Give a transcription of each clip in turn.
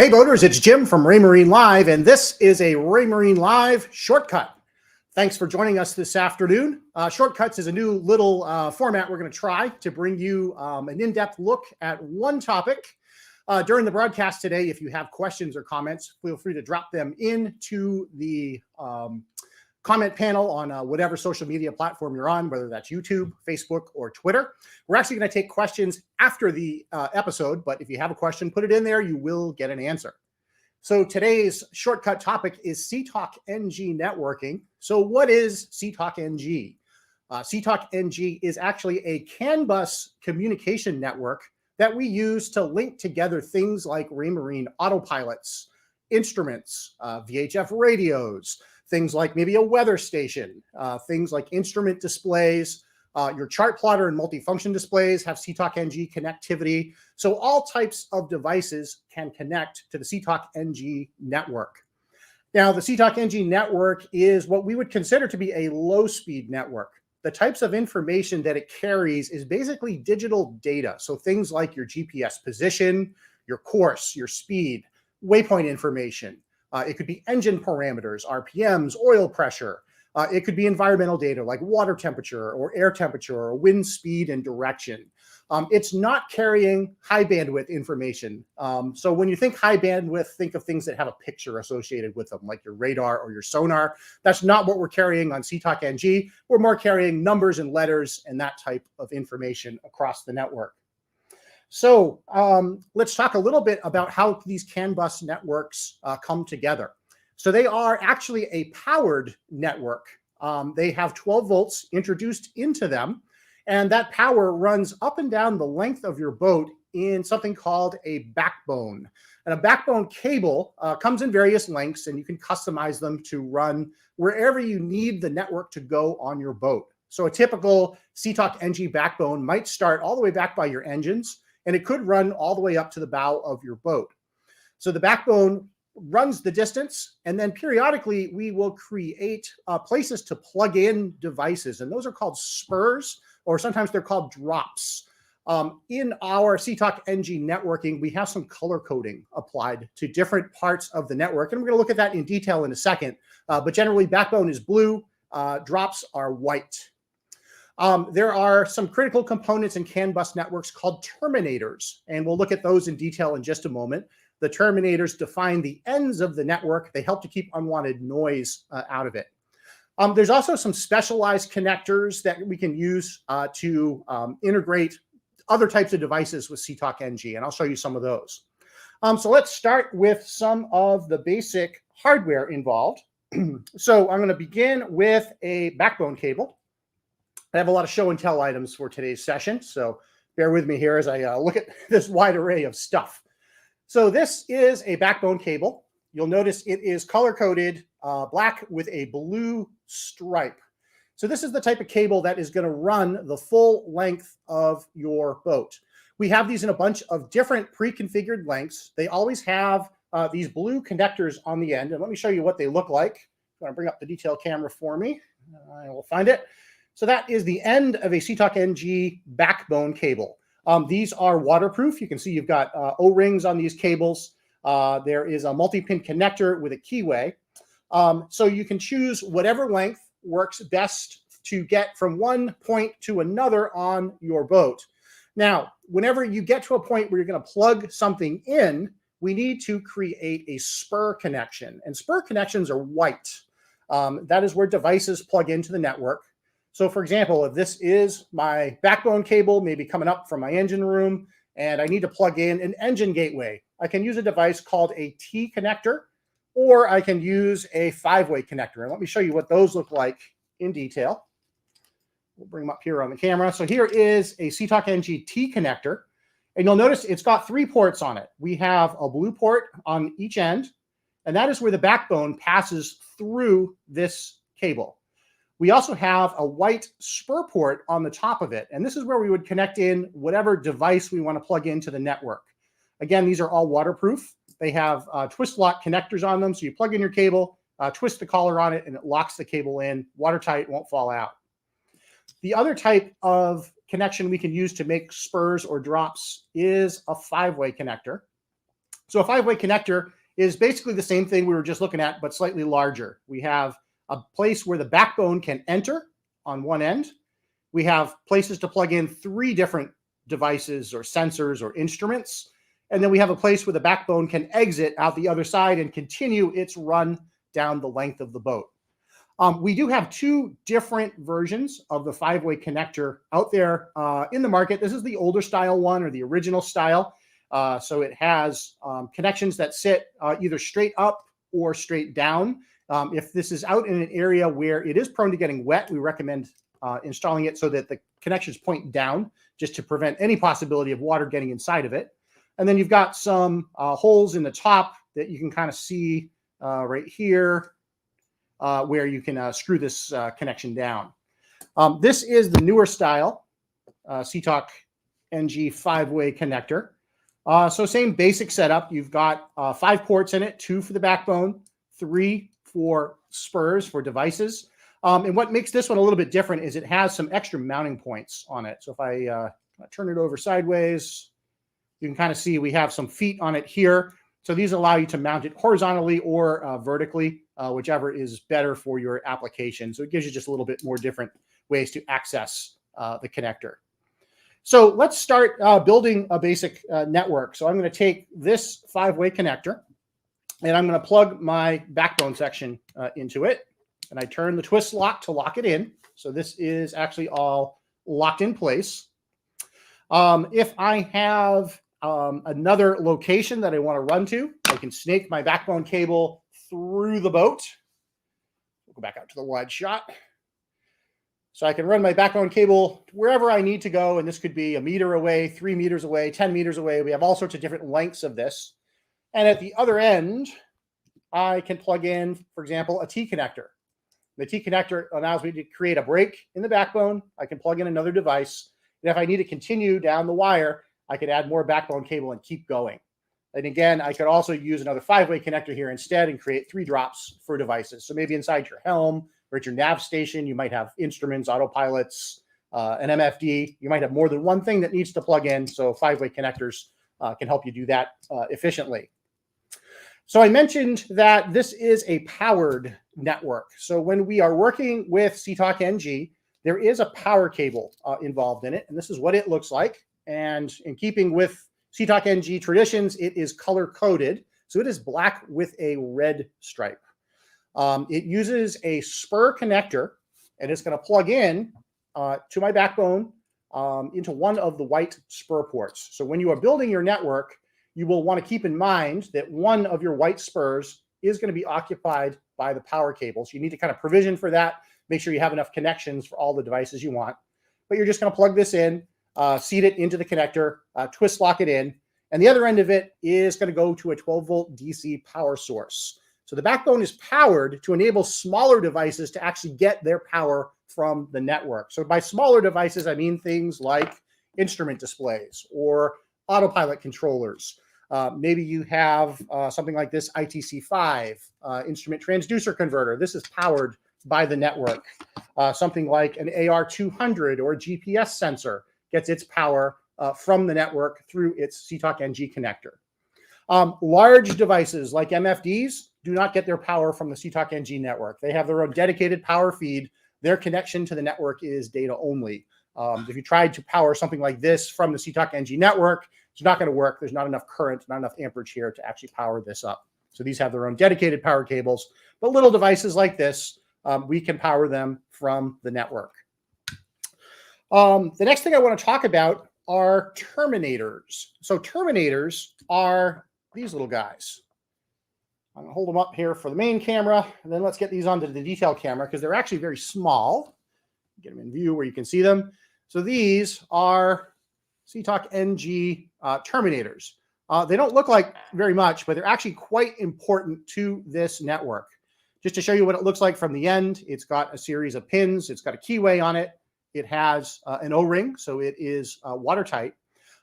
Hey boaters, it's Jim from Raymarine Live, and this is a Raymarine Live Short Cut. Thanks for joining us this afternoon. Short Cuts is a new little format we're going to try to bring you an in-depth look at one topic. During the broadcast today, if you have questions or comments, feel free to drop them into the comment panel on whatever social media platform you're on, whether that's YouTube, Facebook, or Twitter. We're actually going to take questions after the episode, but if you have a question, put it in there, you will get an answer. So today's shortcut topic is CTalk NG networking. So what is CTalk NG? CTalk NG is actually a CAN bus communication network that we use to link together things like Raymarine autopilots, instruments, VHF radios, things like maybe a weather station, things like instrument displays, your chart plotter and multifunction displays have CTalk NG connectivity. So all types of devices can connect to the CTalk NG network. Now, the CTalk NG network is what we would consider to be a low-speed network. The types of information that it carries is basically digital data. So things like your GPS position, your course, your speed, waypoint information. It could be engine parameters, RPMs, oil pressure. It could be environmental data like water temperature or air temperature or wind speed and direction. It's not carrying high bandwidth information. So when you think high bandwidth, think of things that have a picture associated with them, like your radar or your sonar. That's not what we're carrying on CTalk NG. We're more carrying numbers and letters and that type of information across the network. So let's talk a little bit about how these CAN bus networks come together. So they are actually a powered network. They have 12 volts introduced into them, and that power runs up and down the length of your boat in something called a backbone. And a backbone cable comes in various lengths, and you can customize them to run wherever you need the network to go on your boat. So a typical CTalk NG backbone might start all the way back by your engines, and it could run all the way up to the bow of your boat. So the backbone runs the distance, and then periodically we will create places to plug in devices, and those are called spurs, or sometimes they're called drops. In our CTalk NG networking, we have some color coding applied to different parts of the network, and we're going to look at that in detail in a second. But generally, backbone is blue, drops are white. There are some critical components in CAN bus networks called terminators, and we'll look at those in detail in just a moment. The terminators define the ends of the network. They help to keep unwanted noise out of it. There's also some specialized connectors that we can use to integrate other types of devices with CTalk NG, and I'll show you some of those. So let's start with some of the basic hardware involved. So I'm going to begin with a backbone cable. I have a lot of show and tell items for today's session, so bear with me here as I look at this wide array of stuff. So this is a backbone cable. You'll notice it is color-coded black with a blue stripe. So this is the type of cable that is going to run the full length of your boat. We have these in a bunch of different pre-configured lengths. They always have these blue connectors on the end, and let me show you what they look like. I'm going to bring up the detail camera for me. I will find it. So that is the end of a CTalk NG backbone cable. These are waterproof. You can see you've got O-rings on these cables. There is a multi-pin connector with a keyway. So you can choose whatever length works best to get from one point to another on your boat. Now, whenever you get to a point where you're going to plug something in, we need to create a spur connection. And spur connections are white. That is where devices plug into the network. So for example, if this is my backbone cable, maybe coming up from my engine room, and I need to plug in an engine gateway, I can use a device called a T connector, or I can use a 5-way connector. And let me show you what those look like in detail. We'll bring them up here on the camera. So here is a CTalk NG T connector, and you'll notice it's got 3 ports on it. We have a blue port on each end, and that is where the backbone passes through this cable. We also have a white spur port on the top of it, and this is where we would connect in whatever device we want to plug into the network. Again, these are all waterproof. They have twist lock connectors on them, so you plug in your cable, twist the collar on it, and it locks the cable in. Watertight, won't fall out. The other type of connection we can use to make spurs or drops is a 5-way connector. So a five-way connector is basically the same thing we were just looking at, but slightly larger. We have a place where the backbone can enter on one end. We have places to plug in 3 different devices or sensors or instruments. And then we have a place where the backbone can exit out the other side and continue its run down the length of the boat. We do have 2 different versions of the five-way connector out there in the market. This is the older style one, or the original style. So it has connections that sit either straight up or straight down. If this is out in an area where it is prone to getting wet, we recommend installing it so that the connections point down, just to prevent any possibility of water getting inside of it. And then you've got some holes in the top that you can kind of see right here, where you can screw this connection down. This is the newer style CTalk NG 5-way connector. So same basic setup. You've got 5 ports in it, 2 for the backbone, 3 for spurs for devices. And what makes this one a little bit different is it has some extra mounting points on it. So if I turn it over sideways, you can kind of see we have some feet on it here. So these allow you to mount it horizontally or vertically, whichever is better for your application. So it gives you just a little bit more different ways to access the connector. So let's start building a basic network. So I'm going to take this 5-way connector and I'm going to plug my backbone section into it. And I turn the twist lock to lock it in. So this is actually all locked in place. If I have another location that I want to run to, I can snake my backbone cable through the boat. We'll go back out to the wide shot. So I can run my backbone cable wherever I need to go. And this could be 1 meter away, 3 meters away, 10 meters away. We have all sorts of different lengths of this. And at the other end, I can plug in, for example, a T connector. The T connector allows me to create a break in the backbone. I can plug in another device. And if I need to continue down the wire, I could add more backbone cable and keep going. And again, I could also use another 5-way connector here instead and create 3 drops for devices. So maybe inside your helm or at your nav station, you might have instruments, autopilots, an MFD. You might have more than one thing that needs to plug in. So 5-way connectors can help you do that efficiently. So I mentioned that this is a powered network. So when we are working with CTalk NG, there is a power cable involved in it. And this is what it looks like. And in keeping with CTalk NG traditions, it is color coded. So it is black with a red stripe. It uses a spur connector, and it's going to plug in to my backbone into one of the white spur ports. So when you are building your network, you will want to keep in mind that one of your white spurs is going to be occupied by the power cable. So you need to kind of provision for that. Make sure you have enough connections for all the devices you want. But you're just going to plug this in, seat it into the connector, twist lock it in. And the other end of it is going to go to a 12-volt DC power source. So the backbone is powered to enable smaller devices to actually get their power from the network. So by smaller devices, I mean things like instrument displays or autopilot controllers. Maybe you have something like this ITC5 instrument transducer converter. This is powered by the network. Something like an AR200 or a GPS sensor gets its power from the network through its CTalk NG connector. Large devices like MFDs do not get their power from the CTalk NG network. They have their own dedicated power feed. Their connection to the network is data only. If you tried to power something like this from the CTalk NG network, it's not going to work. There's not enough current, not enough amperage here to actually power this up. So these have their own dedicated power cables. But little devices like this, we can power them from the network. The next thing I want to talk about are Terminators. So Terminators are these little guys. I'm going to hold them up here for the main camera, and then let's get these onto the detail camera because they're actually very small. Get them in view where you can see them. So these are CTalk NG Terminators. They don't look like very much, but they're actually quite important to this network. Just to show you what it looks like from the end, it's got a series of pins. It's got a keyway on it. It has an O-ring, so it is watertight.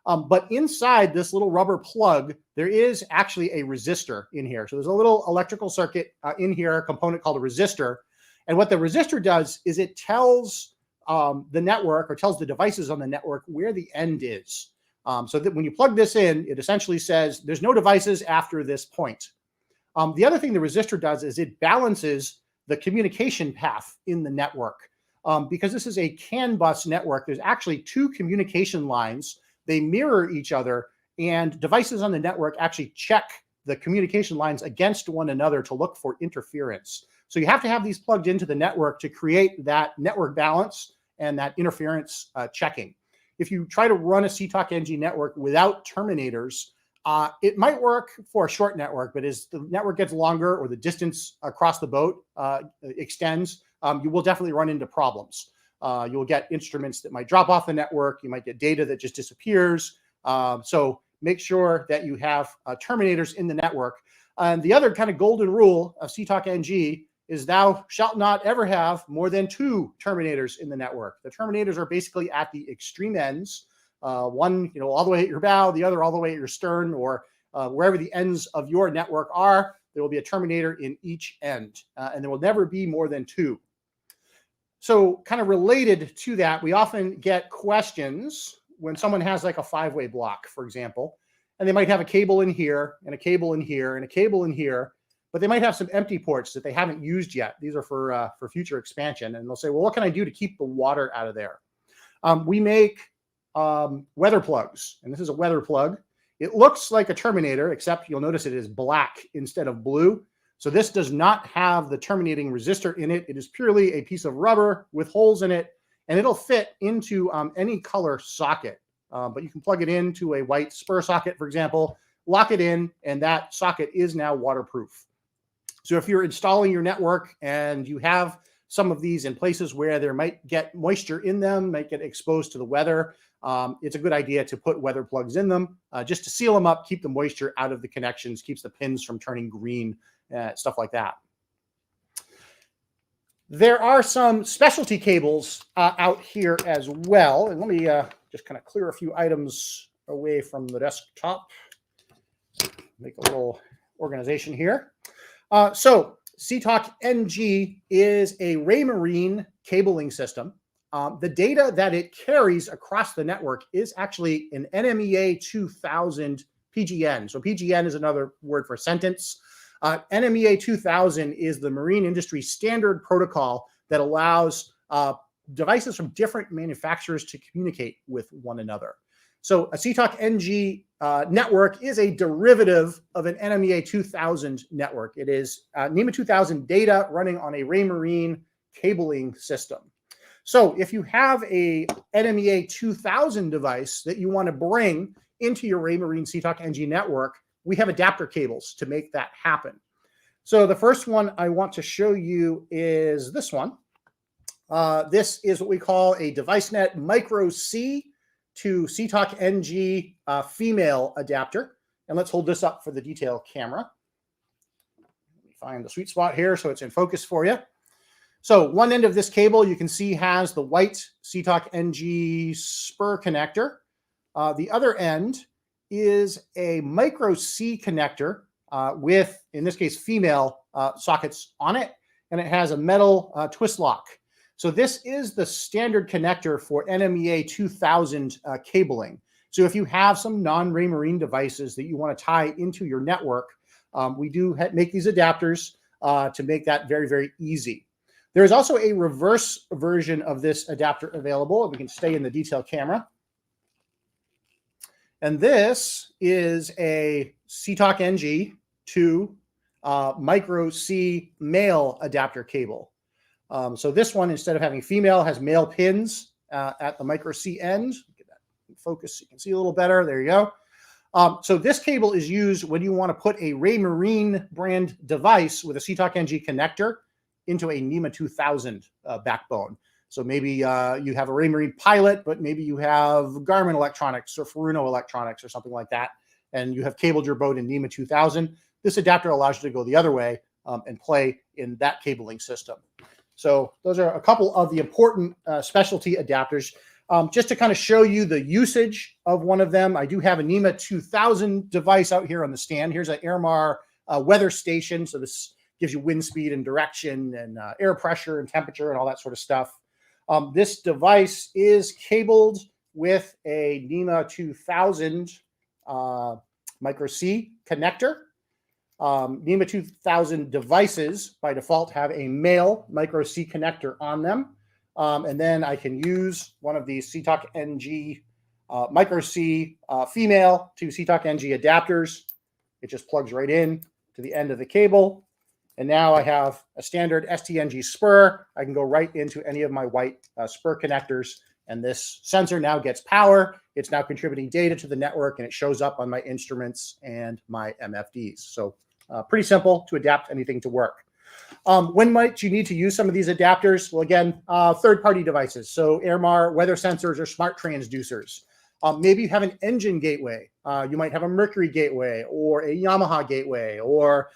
But inside this little rubber plug, there is actually a resistor in here. So there's a little electrical circuit in here, a component called a resistor. And what the resistor does is it tells the network or tells the devices on the network where the end is. So that when you plug this in, it essentially says there's no devices after this point. The other thing the resistor does is it balances the communication path in the network. Because this is a CAN bus network, there's actually two communication lines. They mirror each other, and devices on the network actually check the communication lines against one another to look for interference. So you have to have these plugged into the network to create that network balance and that interference checking. If you try to run a CTalk NG network without terminators, it might work for a short network, but as the network gets longer or the distance across the boat extends, you will definitely run into problems. You'll get instruments that might drop off the network. You might get data that just disappears. So make sure that you have terminators in the network. And the other kind of golden rule of CTalk NG is thou shalt not ever have more than 2 terminators in the network. The terminators are basically at the extreme ends. One, all the way at your bow, the other all the way at your stern, or wherever the ends of your network are, there will be a terminator in each end, and there will never be more than 2. So kind of related to that, we often get questions when someone has like a 5-way block, for example, and they might have a cable in here and a cable in here and a cable in here, but they might have some empty ports that they haven't used yet. These are for future expansion. And they'll say, well, what can I do to keep the water out of there? We make weather plugs, and this is a weather plug. It looks like a terminator, except you'll notice it is black instead of blue. So this does not have the terminating resistor in it. It is purely a piece of rubber with holes in it, and it'll fit into any color socket. But you can plug it into a white spur socket, for example, lock it in, and that socket is now waterproof. So if you're installing your network and you have some of these in places where there might get moisture in them, might get exposed to the weather, it's a good idea to put weather plugs in them just to seal them up, keep the moisture out of the connections, keeps the pins from turning green, stuff like that. There are some specialty cables out here as well. And let me just kind of clear a few items away from the desktop. Make a little organization here. So CTalk NG is a Raymarine cabling system. The data that it carries across the network is actually an NMEA 2000 PGN. So PGN is another word for sentence. NMEA 2000 is the marine industry standard protocol that allows devices from different manufacturers to communicate with one another. So a CTalk NG network is a derivative of an NMEA 2000 network. It is NMEA 2000 data running on a Raymarine cabling system. So if you have a NMEA 2000 device that you want to bring into your Raymarine CTalk NG network, we have adapter cables to make that happen. So the first one I want to show you is this one. This is what we call a DeviceNet Micro C to CTalk NG female adapter. And let's hold this up for the detail camera. Let me find the sweet spot here so it's in focus for you. So one end of this cable you can see has the white CTalk NG spur connector. The other end is a micro C connector with, in this case, female sockets on it, and it has a metal twist lock. So this is the standard connector for NMEA 2000 cabling. So if you have some non-Raymarine devices that you want to tie into your network, we do make these adapters to make that very, very easy. There is also a reverse version of this adapter available. We can stay in the detail camera. And this is a CTalk NG to micro C male adapter cable. So this one, instead of having female, has male pins at the micro C end. Get that in focus so you can see a little better. There you go. So this cable is used when you want to put a Raymarine brand device with a CTalk NG connector into a NMEA 2000 backbone. So maybe you have a Raymarine Pilot, but maybe you have Garmin electronics or Furuno electronics or something like that, and you have cabled your boat in NMEA 2000. This adapter allows you to go the other way and play in that cabling system. So those are a couple of the important specialty adapters. Just to kind of show you the usage of one of them, I do have a NMEA 2000 device out here on the stand. Here's an Airmar weather station. So this gives you wind speed and direction and air pressure and temperature and all that sort of stuff. This device is cabled with a NMEA 2000 micro C connector. NMEA 2000 devices by default have a male micro C connector on them. And then I can use one of these CTalk NG micro C female to CTalk NG adapters. It just plugs right in to the end of the cable. And now I have a standard STNG spur. I can go right into any of my white spur connectors. And this sensor now gets power. It's now contributing data to the network, and it shows up on my instruments and my MFDs. So pretty simple to adapt anything to work. When might you need to use some of these adapters? Well, again, third-party devices. So AirMar weather sensors or smart transducers. Maybe you have an engine gateway. You might have a Mercury gateway or a Yamaha gateway, or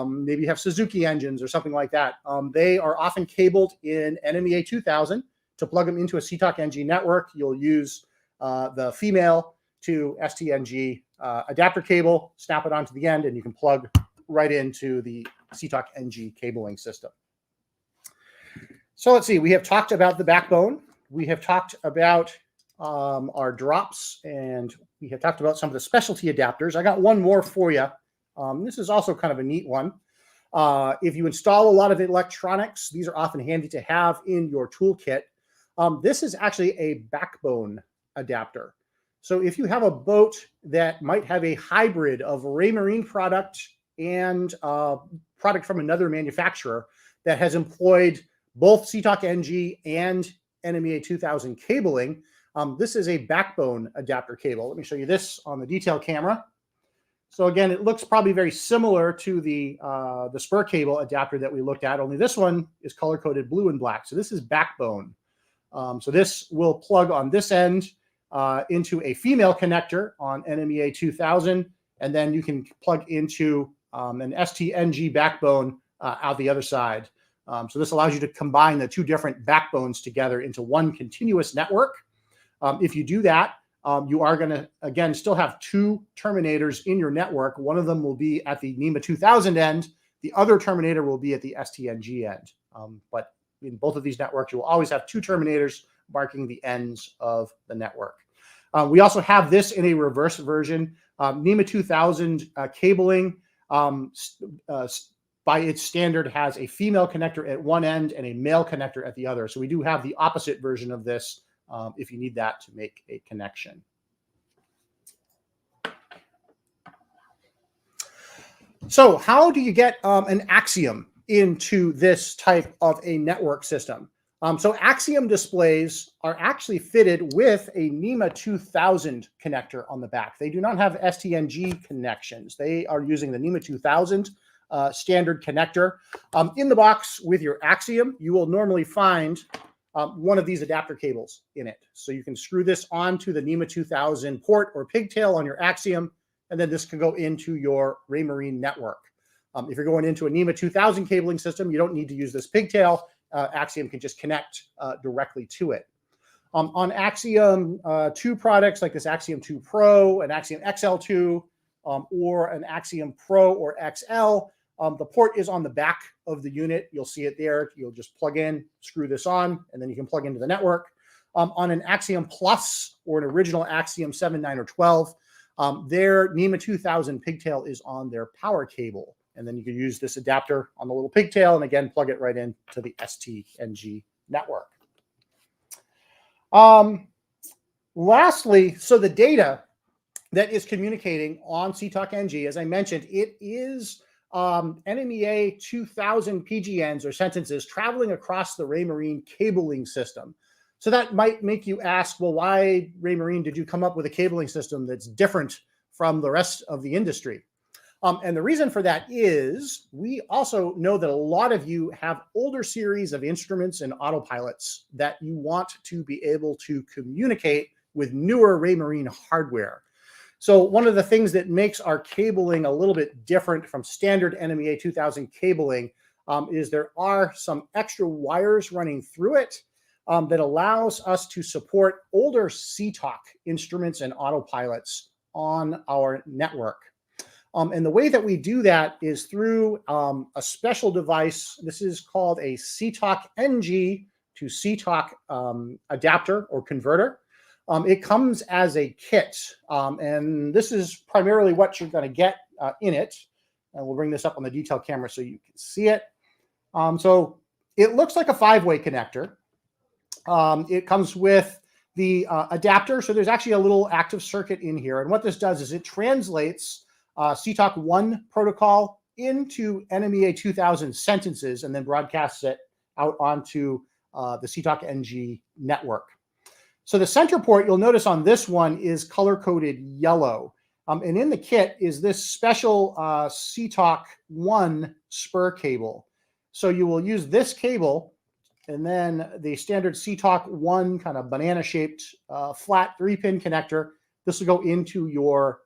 maybe you have Suzuki engines or something like that. They are often cabled in NMEA 2000. To plug them into a CTalk NG network, you'll use the female to STNG adapter cable, snap it onto the end, and you can plug right into the CTalk NG cabling system. So let's see, we have talked about the backbone. We have talked about our drops, and we have talked about some of the specialty adapters. I got one more for you. This is also kind of a neat one. If you install a lot of electronics, these are often handy to have in your toolkit. This is actually a backbone adapter. So if you have a boat that might have a hybrid of Raymarine product and product from another manufacturer that has employed both CTalk NG and NMEA 2000 cabling, this is a backbone adapter cable. Let me show you this on the detail camera. So again, it looks probably very similar to the spur cable adapter that we looked at, only this one is color-coded blue and black. So this is backbone. So this will plug on this end into a female connector on NMEA 2000, and then you can plug into an STNG backbone out the other side. So this allows you to combine the two different backbones together into one continuous network. If you do that, you are going to, again, still have two terminators in your network. One of them will be at the NMEA 2000 end. The other terminator will be at the STNG end. But in both of these networks, you will always have two terminators marking the ends of the network. We also have this in a reverse version. NMEA 2000 cabling, by its standard, has a female connector at one end and a male connector at the other. So we do have the opposite version of this if you need that to make a connection. So how do you get an Axiom into this type of a network system? So Axiom displays are actually fitted with a NMEA 2000 connector on the back. They do not have STNG connections. They are using the NMEA 2000 standard connector. In the box with your Axiom, you will normally find one of these adapter cables in it. So you can screw this onto the NMEA 2000 port or pigtail on your Axiom, and then this can go into your Raymarine network. If you're going into a NMEA 2000 cabling system, you don't need to use this pigtail. Axiom can just connect directly to it. On Axiom 2 products like this Axiom 2 Pro, an Axiom XL2, or an Axiom Pro or XL, the port is on the back of the unit. You'll see it there. You'll just plug in, screw this on, and then you can plug into the network. On an Axiom Plus or an original Axiom 7, 9, or 12, their NMEA 2000 pigtail is on their power cable. And then you can use this adapter on the little pigtail and again, plug it right into the STNG network. Lastly, so the data that is communicating on CTalk NG, as I mentioned, it is NMEA 2000 PGNs or sentences traveling across the Raymarine cabling system. So that might make you ask, well, why, Raymarine, did you come up with a cabling system that's different from the rest of the industry? And the reason for that is we also know that a lot of you have older series of instruments and autopilots that you want to be able to communicate with newer Raymarine hardware. So one of the things that makes our cabling a little bit different from standard NMEA 2000 cabling is there are some extra wires running through it that allows us to support older CTalk instruments and autopilots on our network. And the way that we do that is through a special device. This is called a CTalk NG to CTalk adapter or converter. It comes as a kit, and this is primarily what you're going to get in it. And we'll bring this up on the detail camera so you can see it. So it looks like a 5-way connector. It comes with the adapter. So there's actually a little active circuit in here. And what this does is it translates CTalk 1 protocol into NMEA 2000 sentences and then broadcasts it out onto the CTalk NG network. So the center port, you'll notice on this one, is color-coded yellow. And in the kit is this special CTalk 1 spur cable. So you will use this cable and then the standard CTalk 1 kind of banana-shaped flat 3-pin connector. This will go into your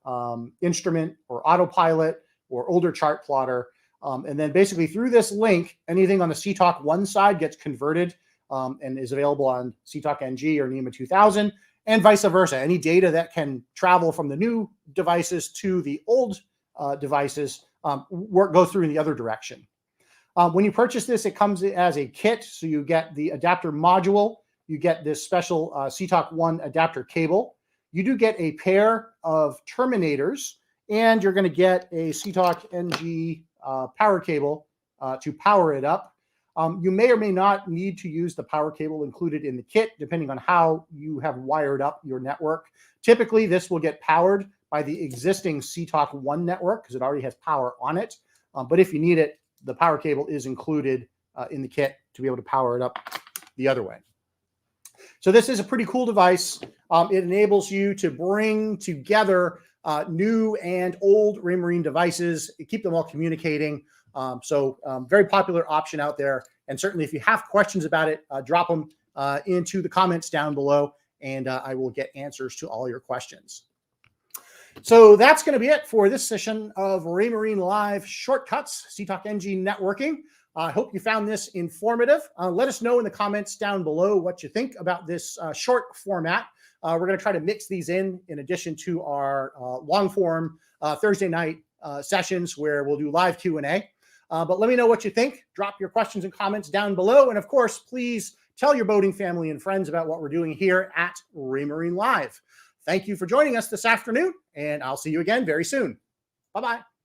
instrument or autopilot or older chart plotter. And then basically through this link, anything on the CTalk 1 side gets converted and is available on CTalk NG or NMEA 2000, and vice versa. Any data that can travel from the new devices to the old devices go through in the other direction. When you purchase this, it comes as a kit. So you get the adapter module, you get this special CTalk 1 adapter cable. You do get a pair of Terminators, and you're going to get a CTalk NG power cable to power it up. You may or may not need to use the power cable included in the kit, depending on how you have wired up your network. Typically, this will get powered by the existing CTalk 1 network because it already has power on it. But if you need it, the power cable is included in the kit to be able to power it up the other way. So this is a pretty cool device. It enables you to bring together new and old Raymarine devices, keep them all communicating. Very popular option out there. And certainly if you have questions about it, drop them into the comments down below, and I will get answers to all your questions. So that's going to be it for this session of Raymarine Live Short Cuts, CTalk NG Networking. I hope you found this informative. Let us know in the comments down below what you think about this short format. We're going to try to mix these in addition to our long form Thursday night sessions where we'll do live Q&A. But let me know what you think. Drop your questions and comments down below. And of course, please tell your boating family and friends about what we're doing here at Raymarine Live. Thank you for joining us this afternoon, and I'll see you again very soon. Bye-bye.